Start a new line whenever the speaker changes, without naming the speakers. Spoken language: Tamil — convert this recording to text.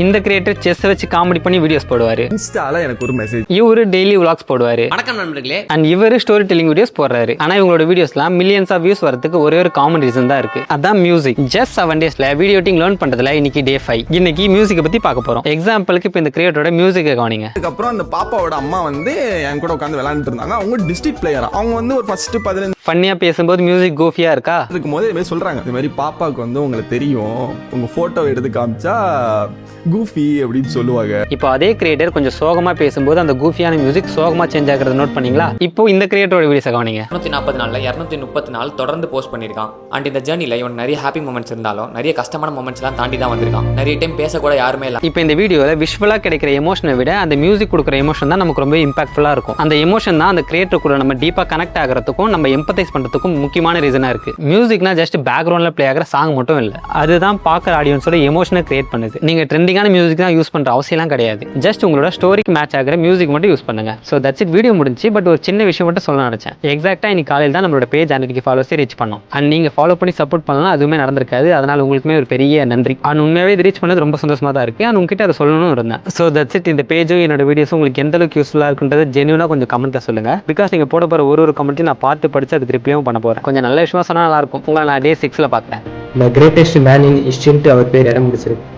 இந்த கிரியேட்டர் செஸ் வச்சு காமெடி பண்ணி வீடியோஸ் போடுவாரு.
இன்ஸ்டால எனக்கு ஒரு மெசேஜ்.
இவரு டெய்லி vlogs போடுவாரு.
வணக்கம் நண்பர்களே.
அண்ட் இவரு ஸ்டோரி டெல்லிங் வீடியோஸ் போடுறாரு. ஆனா இவங்களோட வீடியோஸ்லாம் மில்லியன்ஸ் ஆஃப் வியூஸ் வரதுக்கு ஒரே ஒரு காமன் ரீசன் தான் இருக்கு. அதான் மியூசிக். ஜஸ்ட் 7 டேஸ்ல வீடியோ எடிட்டிங் லேர்ன் பண்றதுல இன்னைக்கு டே 5. இன்னைக்கு மியூசிக்கை பத்தி பார்க்க போறோம். எக்ஸாம்பிளுக்கு இப்போ இந்த கிரியேட்டரோட மியூசிக்கை கவனிங்க.
அதுக்கப்புறம் அந்த பாப்பாவோட அம்மா வந்து என் கூட உட்காந்து விளையாண்டுட்டு இருந்தாங்க. அவங்க டிஸ்ட்ரிக்ட் பிளேயரா. அவங்க வந்து ஒரு ஃபர்ஸ்ட் 15
ஃபன்னியா பேசும்போது மியூசிக் கோஃபியா இருக்கா.
இருக்கும்போது இதுமாதிரி சொல்றாங்க, இந்த மாதிரி பாப்பாவுக்கு வந்து உங்களை தெரியும், உங்க போட்டோ எடுத்து காமிச்சா கூஃபி அப்படின்னு சொல்லுவாங்க.
இப்போ அதே கிரியேட்டர் கொஞ்சம் சோகமா பேசும்போது அந்த கூஃபியான மியூசிக் சோகமா சேஞ்ச் ஆகிறத நோட் பண்ணீங்களா? இப்போ இந்த கிரியேட்டரோட வீடியோஸை கவனிங்க.
240 நாள்ல 230 நாள் தொடர்ந்து போஸ்ட் பண்ணியிருக்கான். அண்ட் இந்த ஜேர்னில இவன் நிறைய ஹாப்பி மூமெண்ட்ஸ் இருந்தாலும் நிறைய கஷ்டமான மூமெண்ட்ஸ் எல்லாம் தாண்டி தான் வந்திருக்கான். நிறைய டைம் பேச கூட யாருமே இல்லை.
இப்போ இந்த வீடியோவில் விஷுவலா கிடைக்கிற எமோஷனை விட அந்த மியூசிக் கொடுக்குற எமோஷன் தான் நமக்கு ரொம்ப இம்பாக்ட்ஃபுல்லா இருக்கும். அந்த எமோஷன் தான் அந்த கிரியேட்டர் கூட நம்ம டீப்பா கனெக்ட் ஆகிறதுக்கும் நம்ம எம்பத்தைஸ் பண்றதுக்கும் முக்கியமான ரீசனா இருக்கு. மியூசிக்னா ஜஸ்ட் பேக்ரவுண்ட்ல பிளே ஆகிற சாங் மட்டும் இல்லை, அதுதான் பார்க்குற ஆடியன்ஸோட எமோஷனை கிரியேட் பண்ணுது. நீங்க ட்ரெண்டிங்கான மியூசிக் தான் யூஸ் பண்ற அவசியம் கிடையாது. ஜஸ்ட் உங்களோட ஸ்டோரிக்கு மேட்ச் ஆகிற மியூசிக் மட்டும் யூஸ் பண்ணுங்க. So that's it. வீடியோ முடிஞ்சு. பட் ஒரு சின்ன விஷயம் மட்டும் சொல்ல நினைச்சேன். எக்ஸாக்டா இன்னைக்கு காலையில் தான் நம்மளோட பேஜ் 100 ஃபாலோவர்ஸை ரீச் பண்ணோம். அண்ட் நீங்க ஃபாலோ பண்ணி சப்போர்ட் பண்ணலாம், அதுவுமே நடந்திருக்காது. அதனால உங்களுக்குமே ஒரு பெரிய நன்றி. அண்ட் உண்மையாவே இது ரீச் பண்ணது ரொம்ப சந்தோஷமா தான் இருக்கு. அண்ட் உங்ககிட்ட அதை சொல்லணும்னு இருந்தேன். So that's it. இந்த பேஜும் என்னோட வீடியோஸும் உங்களுக்கு எந்த அளவுக்கு யூஸ்ஃபுல்லா இருக்குன்றது ஜென்யூனா கொஞ்சம் கமெண்ட்ல சொல்லுங்க. பிகாஸ் நீங்க போட போற ஒரு கமெண்ட்டையும் நான் பார்த்து படிச்சு அதுக்கு ரிப்ளையும் பண்ண போறேன். கொஞ்சம் நல்ல விஷயமா சொன்னா நல்லா இருக்கும். உங்களை நான் டே 6ல பார்த்தேன்.
The greatest man in history அவர் பேர் இடம் முடிச்சிருக்கு.